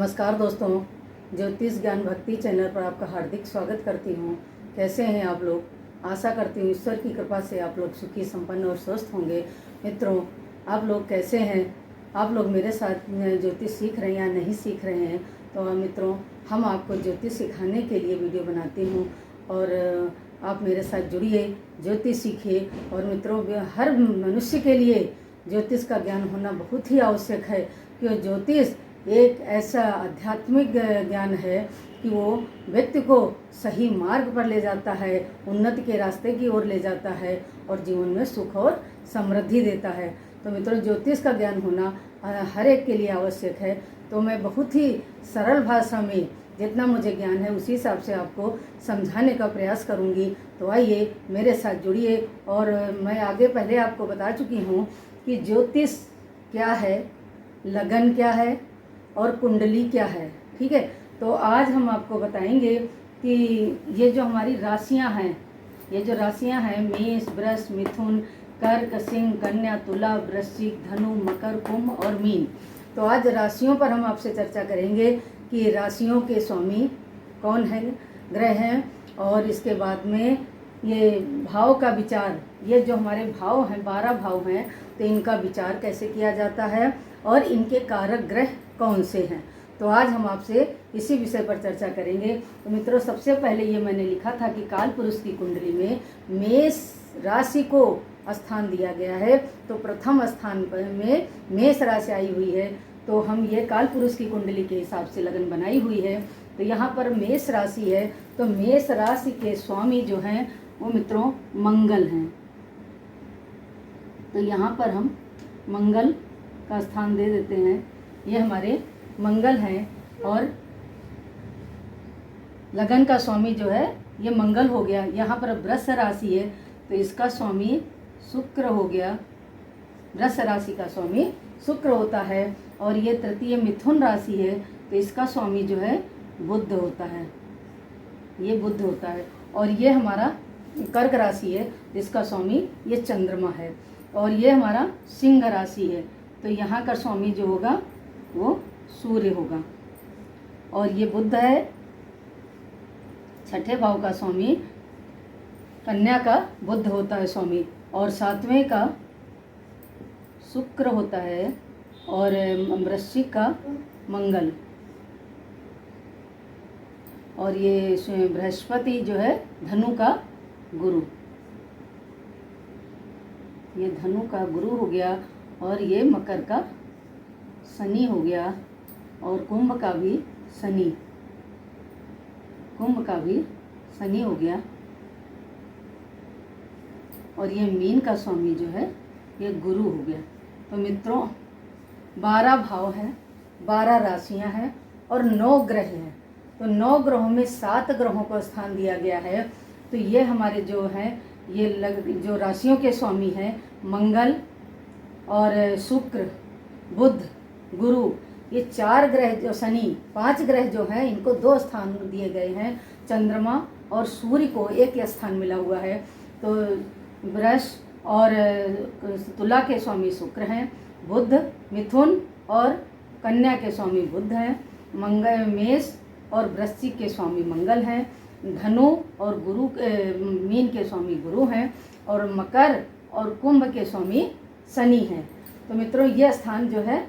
नमस्कार दोस्तों, ज्योतिष ज्ञान भक्ति चैनल पर आपका हार्दिक स्वागत करती हूँ। कैसे हैं आप लोग? आशा करती हूँ ईश्वर की कृपा से आप लोग सुखी संपन्न और स्वस्थ होंगे। मित्रों, आप लोग कैसे हैं? आप लोग मेरे साथ ज्योतिष सीख रहे हैं या नहीं सीख रहे हैं? तो मित्रों, हम आपको ज्योतिष सिखाने के लिए वीडियो बनाती हूँ और आप मेरे साथ जुड़िए, ज्योतिष सीखिए। और मित्रों, हर मनुष्य के लिए ज्योतिष का ज्ञान होना बहुत ही आवश्यक है, क्योंकि ज्योतिष एक ऐसा आध्यात्मिक ज्ञान है कि वो व्यक्ति को सही मार्ग पर ले जाता है, उन्नति के रास्ते की ओर ले जाता है और जीवन में सुख और समृद्धि देता है। तो मित्रों, ज्योतिष का ज्ञान होना हर एक के लिए आवश्यक है। तो मैं बहुत ही सरल भाषा में जितना मुझे ज्ञान है उसी हिसाब से आपको समझाने का प्रयास करूंगी। तो आइए मेरे साथ जुड़िए। और मैं आगे पहले आपको बता चुकी हूँ कि ज्योतिष क्या है, लगन क्या है और कुंडली क्या है। ठीक है, तो आज हम आपको बताएंगे कि ये जो हमारी राशियां हैं, ये जो राशियां हैं मेष, वृष, मिथुन, कर्क, सिंह, कन्या, तुला, वृश्चिक, धनु, मकर, कुंभ और मीन। तो आज राशियों पर हम आपसे चर्चा करेंगे कि राशियों के स्वामी कौन है, ग्रह हैं, और इसके बाद में ये भाव का विचार, ये जो हमारे भाव हैं 12 भाव हैं, तो इनका विचार कैसे किया जाता है और इनके कारक ग्रह कौन से हैं। तो आज हम आपसे इसी विषय पर चर्चा करेंगे। तो मित्रों, सबसे पहले ये मैंने लिखा था कि काल पुरुष की कुंडली में मेष राशि को स्थान दिया गया है, तो प्रथम स्थान पर में मेष राशि आई हुई है। तो हम ये काल पुरुष की कुंडली के हिसाब से लगन बनाई हुई है। तो यहाँ पर मेष राशि है, तो मेष राशि के स्वामी जो हैं वो मित्रों मंगल हैं। तो यहाँ पर हम मंगल का स्थान दे देते हैं, ये हमारे मंगल हैं। और लगन का स्वामी जो है ये मंगल हो गया। यहाँ पर वृष राशि है, तो इसका स्वामी शुक्र हो गया। वृष राशि का स्वामी शुक्र होता है। और ये तृतीय मिथुन राशि है, तो इसका स्वामी जो है बुध होता है, ये बुध होता है। और ये हमारा कर्क राशि है, जिसका स्वामी ये चंद्रमा है। और ये हमारा सिंह राशि है, तो यहाँ का स्वामी जो होगा वो सूर्य होगा। और ये बुध है, छठे भाव का स्वामी कन्या का बुध होता है स्वामी। और सातवें का शुक्र होता है और वृश्चिक का मंगल। और ये बृहस्पति जो है धनु का गुरु, ये धनु का गुरु हो गया। और ये मकर का शनि हो गया। और कुंभ का भी शनि, कुंभ का भी शनि हो गया। और ये मीन का स्वामी जो है ये गुरु हो गया। तो मित्रों, 12 भाव हैं, 12 राशियां हैं और 9 ग्रह हैं। तो 9 ग्रहों में 7 ग्रहों को स्थान दिया गया है। तो ये हमारे जो हैं ये जो राशियों के स्वामी हैं मंगल और शुक्र, बुध, गुरु, ये 4 ग्रह जो शनि, 5 ग्रह जो हैं इनको 2 स्थान दिए गए हैं। चंद्रमा और सूर्य को एक स्थान मिला हुआ है। तो वृष और तुला के स्वामी शुक्र हैं, बुध, मिथुन और कन्या के स्वामी बुध हैं, मंगल, मेष और वृश्चिक के स्वामी मंगल हैं, धनु और गुरु मीन के स्वामी गुरु हैं, और मकर और कुंभ के स्वामी शनि हैं। तो मित्रों, ये स्थान जो है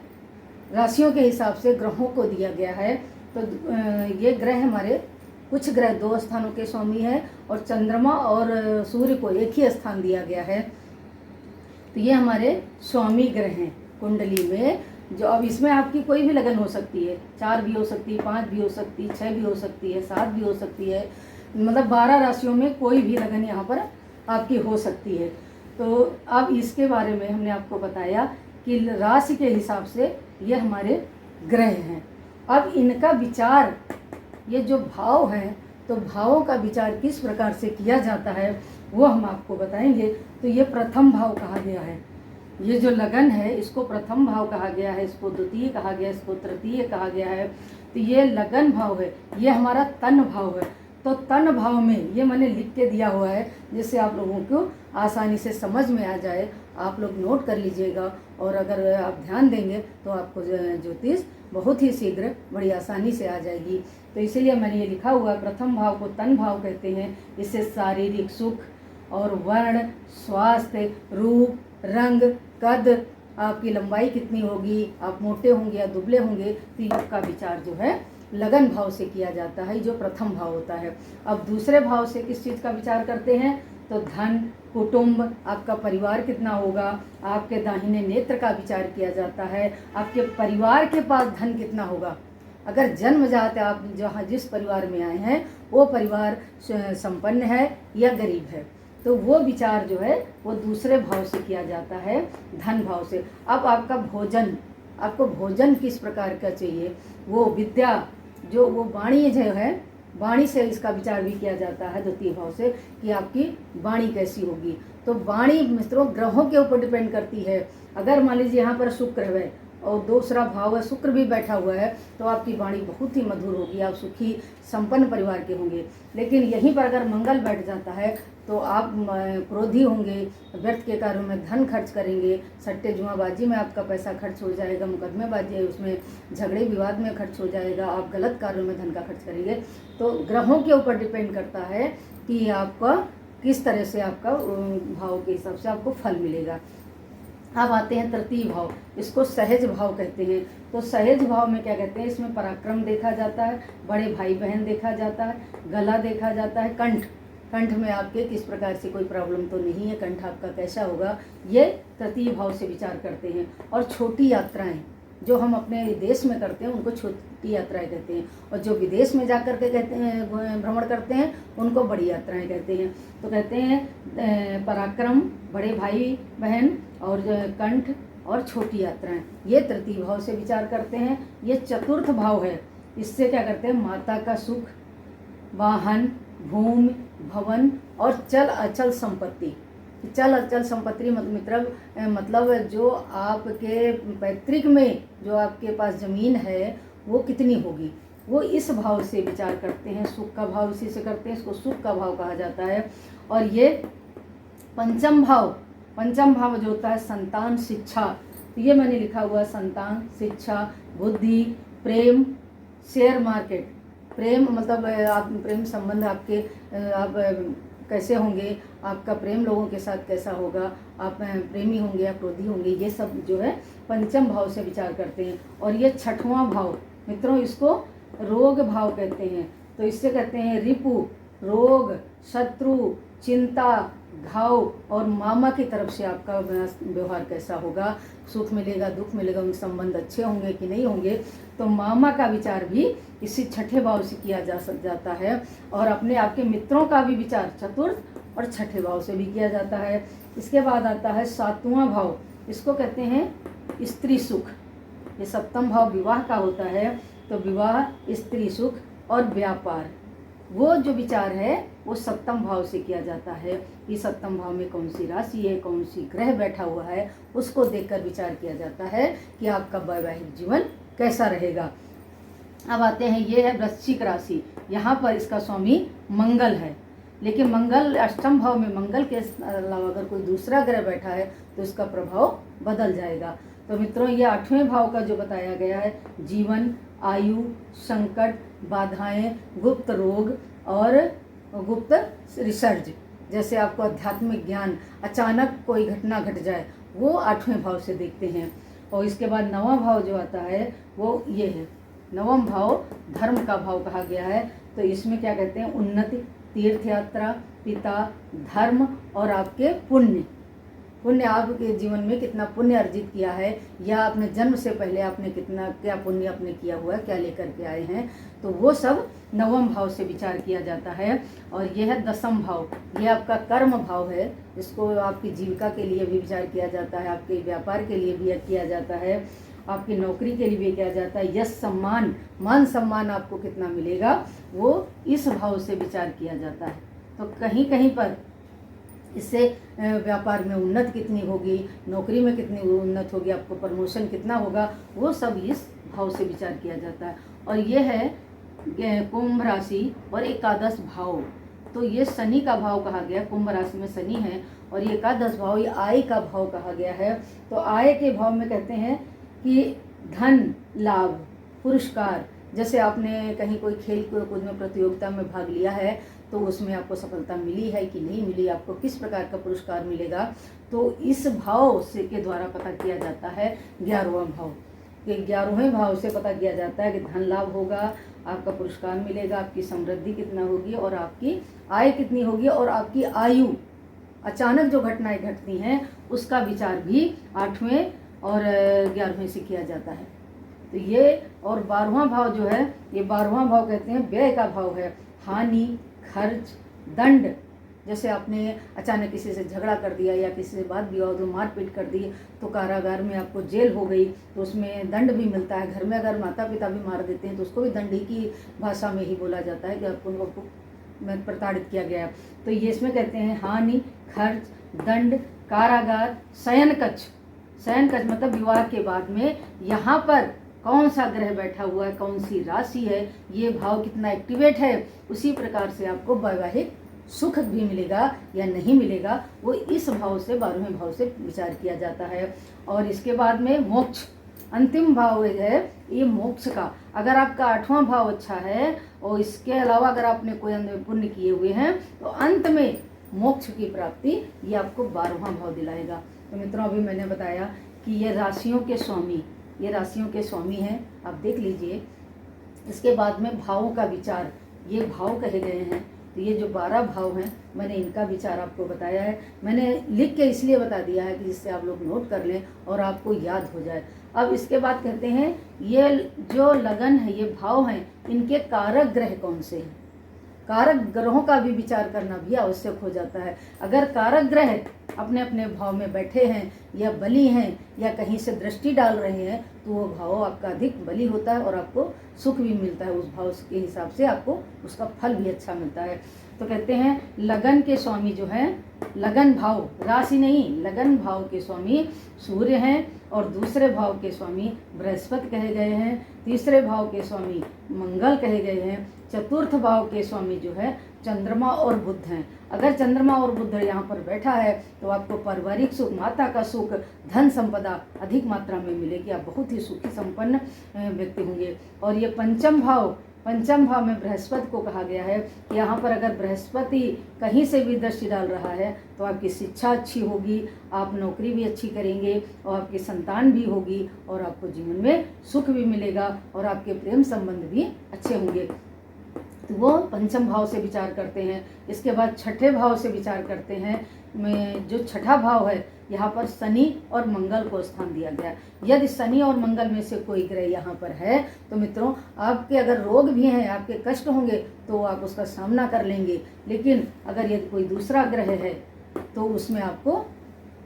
राशियों के हिसाब से ग्रहों को दिया गया है। तो ये ग्रह हमारे, कुछ ग्रह 2 स्थानों के स्वामी हैं और चंद्रमा और सूर्य को एक ही स्थान दिया गया है। तो ये हमारे स्वामी ग्रह हैं कुंडली में। जो अब इसमें आपकी कोई भी लगन हो सकती है, 4 भी हो सकती है, 5 भी हो सकती है, 6 भी हो सकती है, 7 भी हो सकती है। मतलब 12 राशियों में कोई भी लगन यहाँ पर आपकी हो सकती है। तो अब इसके बारे में हमने आपको बताया कि राशि के हिसाब से ये हमारे ग्रह हैं। अब इनका विचार, ये जो भाव हैं, तो भावों का विचार किस प्रकार से किया जाता है वो हम आपको बताएंगे। तो ये प्रथम भाव कहा गया है, ये जो लगन है इसको प्रथम भाव कहा गया है, इसको द्वितीय कहा गया, इसको तृतीय कहा गया है। तो ये लगन भाव है, ये हमारा तन भाव है। तो तन भाव में ये मैंने लिख के दिया हुआ है, जिससे आप लोगों को आसानी से समझ में आ जाए, आप लोग नोट कर लीजिएगा। और अगर आप ध्यान देंगे तो आपको ज्योतिष बहुत ही शीघ्र बड़ी आसानी से आ जाएगी। तो इसीलिए मैंने ये लिखा हुआ है, प्रथम भाव को तन भाव कहते हैं। इससे शारीरिक सुख और वर्ण, स्वास्थ्य, रूप, रंग, कद, आपकी लंबाई कितनी होगी, आप मोटे होंगे या दुबले होंगे, तो इसका विचार जो है लगन भाव से किया जाता है, जो प्रथम भाव होता है। अब दूसरे भाव से किस चीज़ का विचार करते हैं, तो धन, कुटुंब, आपका परिवार कितना होगा, आपके दाहिने नेत्र का विचार किया जाता है, आपके परिवार के पास धन कितना होगा। अगर जन्मजात आप जहाँ जिस परिवार में आए हैं वो परिवार संपन्न है या गरीब है, तो वो विचार जो है वो दूसरे भाव से किया जाता है, धन भाव से। अब आपका भोजन, आपको भोजन किस प्रकार का चाहिए, वो विद्या, जो वो वाणी जो है, वाणी से इसका विचार भी किया जाता है द्वितीय भाव से, कि आपकी वाणी कैसी होगी। तो वाणी मित्रों ग्रहों के ऊपर डिपेंड करती है। अगर मान लीजिए यहाँ पर शुक्र है और दूसरा भाव है, शुक्र भी बैठा हुआ है, तो आपकी वाणी बहुत ही मधुर होगी, आप सुखी संपन्न परिवार के होंगे। लेकिन यहीं पर अगर मंगल बैठ जाता है तो आप क्रोधी होंगे, व्यर्थ के कार्यों में धन खर्च करेंगे, सट्टे जुआबाजी में आपका पैसा खर्च हो जाएगा, मुकदमेबाजी है उसमें झगड़े विवाद में खर्च हो जाएगा, आप गलत कार्यों में धन का खर्च करेंगे। तो ग्रहों के ऊपर डिपेंड करता है कि आपका किस तरह से आपका भाव के हिसाब से आपको फल मिलेगा। अब आते हैं तृतीय भाव, इसको सहज भाव कहते हैं। तो सहज भाव में क्या कहते हैं, इसमें पराक्रम देखा जाता है, बड़े भाई बहन देखा जाता है, गला देखा जाता है, कंठ, कंठ में आपके किस प्रकार से कोई प्रॉब्लम तो नहीं है, कंठ आपका कैसा होगा, ये तृतीय भाव से विचार करते हैं। और छोटी यात्राएं जो हम अपने देश में करते हैं उनको छोटी यात्राएं कहते हैं, और जो विदेश में जाकर के कहते हैं भ्रमण करते हैं उनको बड़ी यात्राएं कहते हैं। तो कहते हैं पराक्रम, बड़े भाई बहन, और कंठ और छोटी यात्राएं, ये तृतीय भाव से विचार करते हैं। ये चतुर्थ भाव है, इससे क्या करते हैं, माता का सुख, वाहन, भूमि, भवन और चल अचल संपत्ति। चल अचल संपत्ति मतलब जो आपके पैतृक में जो आपके पास ज़मीन है वो कितनी होगी, वो इस भाव से विचार करते हैं। सुख का भाव इसी से करते हैं, इसको सुख का भाव कहा जाता है। और ये पंचम भाव जो होता है संतान, शिक्षा, तो ये मैंने लिखा हुआ, संतान, शिक्षा, बुद्धि, प्रेम, शेयर मार्केट। प्रेम मतलब आप प्रेम संबंध आपके आप कैसे होंगे, आपका प्रेम लोगों के साथ कैसा होगा, आप प्रेमी होंगे या क्रोधी होंगे, ये सब जो है पंचम भाव से विचार करते हैं। और ये छठवां भाव मित्रों, इसको रोग भाव कहते हैं। तो इससे कहते हैं रिपु, रोग, शत्रु, चिंता, घाव और मामा की तरफ से आपका व्यवहार कैसा होगा, सुख मिलेगा, दुख मिलेगा, उनके संबंध अच्छे होंगे कि नहीं होंगे। तो मामा का विचार भी इसी छठे भाव से किया जाता है। और अपने आपके मित्रों का भी विचार चतुर्थ और छठे भाव से भी किया जाता है। इसके बाद आता है सातवां भाव, इसको कहते हैं स्त्री सुख। ये सप्तम भाव विवाह का होता है, तो विवाह, स्त्री सुख और व्यापार, वो जो विचार है वो सप्तम भाव से किया जाता है कि सप्तम भाव में कौन सी राशि है, कौन सी ग्रह बैठा हुआ है, उसको देखकर विचार किया जाता है कि आपका वैवाहिक जीवन कैसा रहेगा। अब आते हैं, ये है वृश्चिक राशि, यहाँ पर इसका स्वामी मंगल है। लेकिन मंगल अष्टम भाव में, मंगल के अलावा अगर कोई दूसरा ग्रह बैठा है तो इसका प्रभाव बदल जाएगा। तो मित्रों ये आठवें भाव का जो बताया गया है, जीवन, आयु, संकट, बाधाएं, गुप्त रोग और गुप्त रिसर्च, जैसे आपको आध्यात्मिक ज्ञान, अचानक कोई घटना घट जाए, वो आठवें भाव से देखते हैं। और इसके बाद नवां भाव जो आता है वो ये है, नवम भाव धर्म का भाव कहा गया है। तो इसमें क्या कहते हैं, उन्नति, तीर्थ यात्रा, पिता, धर्म और आपके पुण्य, आपके जीवन में कितना पुण्य अर्जित किया है, या अपने जन्म से पहले आपने कितना क्या पुण्य आपने किया हुआ है, क्या लेकर के आए हैं, तो वो सब नवम भाव से विचार किया जाता है। और ये है दसम भाव, ये आपका कर्म भाव है, इसको आपकी जीविका के लिए भी विचार किया जाता है, आपके व्यापार के लिए भी किया जाता है, आपकी नौकरी के लिए भी किया जाता है। यश, सम्मान, मान सम्मान आपको कितना मिलेगा, वो इस भाव से विचार किया जाता है। तो कहीं कहीं पर इससे व्यापार में उन्नति कितनी होगी, नौकरी में कितनी उन्नति होगी, आपको प्रमोशन कितना होगा, वो सब इस भाव से विचार किया जाता है। और ये है कुंभ राशि और एकादश भाव, तो ये शनि का भाव कहा गया, कुंभ राशि में शनि है और ये एकादश भाव ये आय का भाव कहा गया है। तो आय के भाव में कहते हैं कि धन लाभ पुरस्कार, जैसे आपने कहीं कोई खेल कूद में प्रतियोगिता में भाग लिया है तो उसमें आपको सफलता मिली है कि नहीं मिली, आपको किस प्रकार का पुरस्कार मिलेगा, तो इस भाव से के द्वारा पता किया जाता है 11वां भाव। ये 11वें भाव से पता किया जाता है कि धन लाभ होगा, आपका पुरस्कार मिलेगा, आपकी समृद्धि कितना होगी और आपकी आय कितनी होगी, और आपकी आयु अचानक जो घटनाएं घटती हैं उसका विचार भी 8वें और 11वें से किया जाता है। तो ये और 12वां भाव जो है, ये 12वां भाव कहते हैं व्यय का भाव है। हानि खर्च दंड, जैसे आपने अचानक किसी से झगड़ा कर दिया या किसी से बात विवाद हो मारपीट कर दी तो कारागार में आपको जेल हो गई तो उसमें दंड भी मिलता है। घर में अगर माता पिता भी मार देते हैं तो उसको भी दंड ही की भाषा में ही बोला जाता है कि आपको में प्रताड़ित किया गया। तो ये इसमें कहते हैं हानि खर्च दंड कारागार शयन कक्ष। शयन कक्ष मतलब विवाह के बाद में यहाँ पर कौन सा ग्रह बैठा हुआ है, कौन सी राशि है, ये भाव कितना एक्टिवेट है, उसी प्रकार से आपको वैवाहिक सुख भी मिलेगा या नहीं मिलेगा, वो इस भाव से 12वें भाव से विचार किया जाता है। और इसके बाद में मोक्ष अंतिम भाव है ये मोक्ष का। अगर आपका 8वां भाव अच्छा है और इसके अलावा अगर आपने कोई पुण्य किए हुए हैं तो अंत में मोक्ष की प्राप्ति ये आपको 12वां भाव दिलाएगा। तो मित्रों अभी मैंने बताया कि ये राशियों के स्वामी, ये राशियों के स्वामी हैं, आप देख लीजिए। इसके बाद में भावों का विचार, ये भाव कहे गए हैं। तो ये जो 12 भाव हैं मैंने इनका विचार आपको बताया है। मैंने लिख के इसलिए बता दिया है कि जिससे आप लोग नोट कर लें और आपको याद हो जाए। अब इसके बाद कहते हैं ये जो लगन है, ये भाव हैं, इनके कारक ग्रह कौन से हैं। कारक ग्रहों का भी विचार करना भी आवश्यक हो जाता है। अगर कारक ग्रह अपने अपने भाव में बैठे हैं या बली हैं या कहीं से दृष्टि डाल रहे हैं तो वो भाव आपका अधिक बली होता है और आपको सुख भी मिलता है। उस भाव के हिसाब से आपको उसका फल भी अच्छा मिलता है। तो कहते हैं लगन के स्वामी जो हैं, लगन भाव राशि नहीं, लगन भाव के स्वामी सूर्य हैं और दूसरे भाव के स्वामी बृहस्पति कहे गए हैं, तीसरे भाव के स्वामी मंगल कहे गए हैं, चतुर्थ भाव के स्वामी जो है चंद्रमा और बुध हैं। अगर चंद्रमा और बुध यहाँ पर बैठा है तो आपको पारिवारिक सुख, माता का सुख, धन संपदा अधिक मात्रा में मिलेगी, आप बहुत ही सुखी संपन्न व्यक्ति होंगे। और ये पंचम भाव में बृहस्पति को कहा गया है कि यहाँ पर अगर बृहस्पति कहीं से भी दृष्टि डाल रहा है तो आपकी शिक्षा अच्छी होगी, आप नौकरी भी अच्छी करेंगे और आपकी संतान भी होगी और आपको जीवन में सुख भी मिलेगा और आपके प्रेम संबंध भी अच्छे होंगे। तो वो पंचम भाव से विचार करते हैं। इसके बाद छठे भाव से विचार करते हैं। में जो छठा भाव है यहाँ पर शनि और मंगल को स्थान दिया गया। यदि शनि और मंगल में से कोई ग्रह यहाँ पर है तो मित्रों आपके अगर रोग भी हैं, आपके कष्ट होंगे तो आप उसका सामना कर लेंगे। लेकिन अगर यदि कोई दूसरा ग्रह है तो उसमें आपको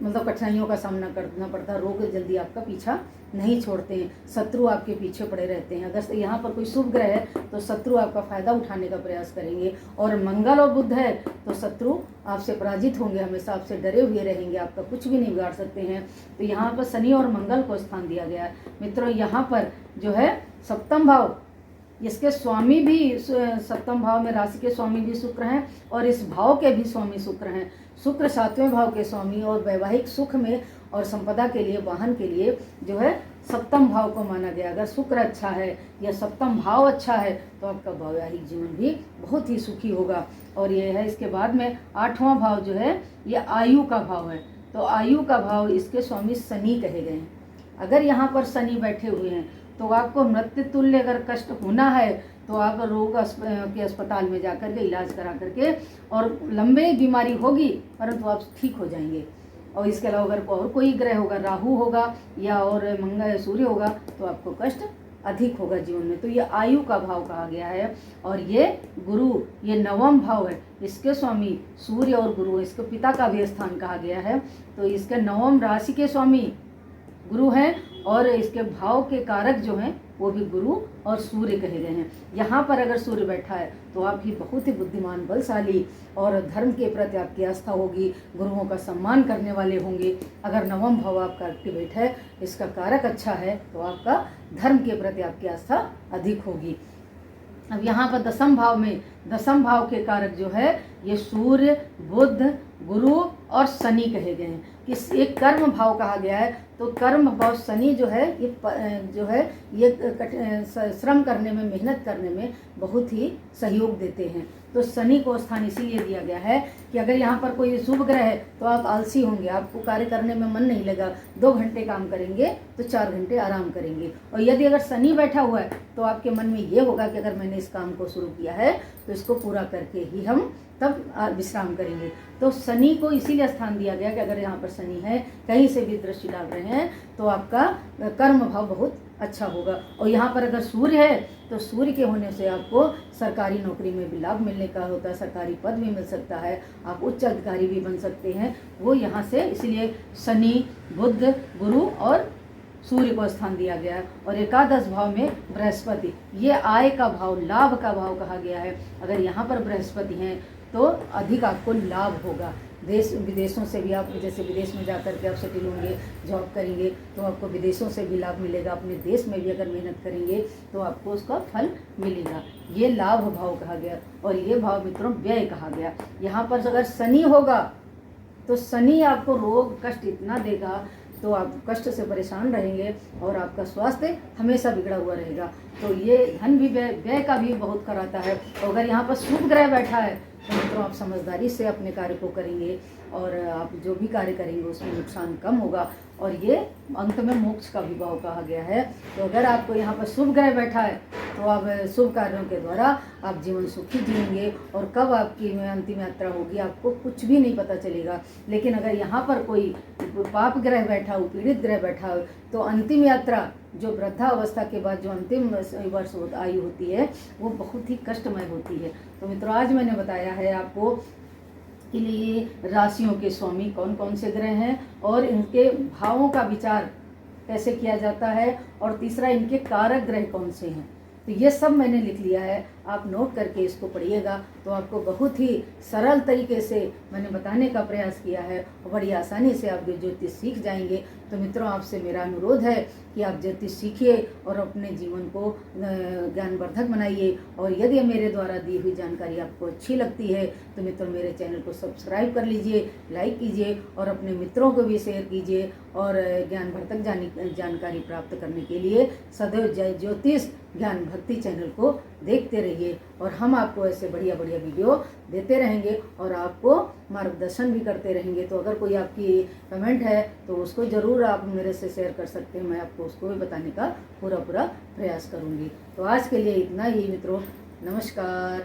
मतलब कठिनाइयों का सामना करना पड़ता है। रोग जल्दी आपका पीछा नहीं छोड़ते हैं, शत्रु आपके पीछे पड़े रहते हैं। अगर यहाँ पर कोई शुभ ग्रह है तो शत्रु आपका फायदा उठाने का प्रयास करेंगे और मंगल और बुध है तो शत्रु आपसे पराजित होंगे, हमेशा आपसे डरे हुए रहेंगे, आपका कुछ भी नहीं बिगाड़ सकते हैं। तो यहाँ पर शनि और मंगल को स्थान दिया गया है। मित्रों यहाँ पर जो है सप्तम भाव, इसके स्वामी भी सप्तम भाव में राशि के स्वामी भी शुक्र हैं और इस भाव के भी स्वामी शुक्र हैं। शुक्र 7वें भाव के स्वामी और वैवाहिक सुख में और संपदा के लिए, वाहन के लिए जो है सप्तम भाव को माना गया। अगर शुक्र अच्छा है या सप्तम भाव अच्छा है तो आपका वैवाहिक जीवन भी बहुत ही सुखी होगा। और ये है इसके बाद में 8वां भाव जो है ये आयु का भाव है। तो आयु का भाव इसके स्वामी शनि कहे गए हैं। अगर यहाँ पर शनि बैठे हुए हैं तो आपको मृत्यु तुल्य अगर कष्ट होना है तो आप रोग के अस्पताल में जाकर के इलाज करा करके और लंबे बीमारी होगी परंतु आप ठीक हो जाएंगे। और इसके अलावा अगर और कोई ग्रह होगा, राहु होगा या और मंगल सूर्य होगा तो आपको कष्ट अधिक होगा जीवन में। तो ये आयु का भाव कहा गया है। और ये गुरु, ये 9वां भाव है, इसके स्वामी सूर्य और गुरु, इसको पिता का भी स्थान कहा गया है। तो इसके 9वां राशि के स्वामी गुरु हैं और इसके भाव के कारक जो हैं वो भी गुरु और सूर्य कहे गए हैं। यहाँ पर अगर सूर्य बैठा है तो आप ही बहुत ही बुद्धिमान, बलशाली और धर्म के प्रति आपकी आस्था होगी, गुरुओं का सम्मान करने वाले होंगे। अगर 9वां भाव आपका एक्टिवेट है, इसका कारक अच्छा है तो आपका धर्म के प्रति आपकी आस्था अधिक होगी। अब यहाँ पर 10म भाव में, 10म भाव के कारक जो है ये सूर्य, बुध, गुरु और शनि कहे गए हैं कि एक कर्म भाव कहा गया है। तो कर्म भाव शनि जो है ये श्रम करने में, मेहनत करने में बहुत ही सहयोग देते हैं। तो शनि को स्थान इसीलिए दिया गया है कि अगर यहाँ पर कोई शुभ ग्रह है तो आप आलसी होंगे, आपको कार्य करने में मन नहीं लगा, 2 घंटे काम करेंगे तो 4 घंटे आराम करेंगे। और यदि अगर शनि बैठा हुआ है तो आपके मन में ये होगा कि अगर मैंने इस काम को शुरू किया है तो इसको पूरा करके ही हम तब विश्राम करेंगे। तो शनि को इसीलिए स्थान दिया गया कि अगर यहाँ पर शनि है, कहीं से भी दृष्टि डाल रहे हैं तो आपका कर्म भाव बहुत अच्छा होगा। और यहाँ पर अगर सूर्य है तो सूर्य के होने से आपको सरकारी नौकरी में भी लाभ मिलने का होता है, सरकारी पद भी मिल सकता है, आप उच्च अधिकारी भी बन सकते हैं। वो यहाँ से इसलिए शनि, बुध, गुरु और सूर्य को स्थान दिया गया है। और एकादश भाव में बृहस्पति, ये आय का भाव, लाभ का भाव कहा गया है। अगर यहाँ पर बृहस्पति हैं तो अधिक आपको लाभ होगा। देश विदेशों से भी, आप जैसे विदेश में जाकर के आप सेटल होंगे, जॉब करेंगे तो आपको विदेशों से भी लाभ मिलेगा। अपने देश में भी अगर मेहनत करेंगे तो आपको उसका फल मिलेगा। ये लाभ भाव कहा गया। और ये भाव मित्रों व्यय कहा गया। यहाँ पर अगर शनि होगा तो शनि आपको रोग कष्ट इतना देगा तो आप कष्ट से परेशान रहेंगे और आपका स्वास्थ्य हमेशा बिगड़ा हुआ रहेगा। तो ये धन भी व्यय का भी बहुत कराता है। और अगर यहाँ पर शुभ ग्रह बैठा है तो मित्रों आप समझदारी से अपने कार्य को करेंगे और आप जो भी कार्य करेंगे उसमें नुकसान कम होगा। और ये अंत में मोक्ष का भी भाव कहा गया है। तो अगर आपको यहाँ पर शुभ ग्रह बैठा है तो आप शुभ कार्यों के द्वारा आप जीवन सुखी जिएंगे। और कब आपकी अंतिम यात्रा होगी आपको कुछ भी नहीं पता चलेगा। लेकिन अगर यहाँ पर कोई पाप ग्रह बैठा हो, पीड़ित ग्रह बैठा हो, तो अंतिम यात्रा जो वृद्धावस्था के बाद जो अंतिम वर्ष आयु होती है वो बहुत ही कष्टमय होती है। तो मित्रों आज मैंने बताया है आपको कि ये राशियों के स्वामी कौन कौन से ग्रह हैं और इनके भावों का विचार कैसे किया जाता है, और तीसरा इनके कारक ग्रह कौन से हैं। तो ये सब मैंने लिख लिया है, आप नोट करके इसको पढ़िएगा तो आपको बहुत ही सरल तरीके से मैंने बताने का प्रयास किया है और बड़ी आसानी से आप ज्योतिष सीख जाएंगे। तो मित्रों आपसे मेरा अनुरोध है कि आप ज्योतिष सीखिए और अपने जीवन को ज्ञानवर्धक बनाइए। और यदि मेरे द्वारा दी हुई जानकारी आपको अच्छी लगती है तो मित्रों मेरे चैनल को सब्सक्राइब कर लीजिए, लाइक कीजिए और अपने मित्रों को भी शेयर कीजिए। और ज्ञानवर्धक जानकारी प्राप्त करने के लिए सदैव जय ज्योतिष ज्ञान भक्ति चैनल को देखते रहिए और हम आपको ऐसे बढ़िया बढ़िया वीडियो देते रहेंगे और आपको मार्गदर्शन भी करते रहेंगे। तो अगर कोई आपकी कमेंट है तो उसको ज़रूर आप मेरे से शेयर कर सकते हैं, मैं आपको उसको भी बताने का पूरा प्रयास करूंगी। तो आज के लिए इतना ही मित्रों, नमस्कार।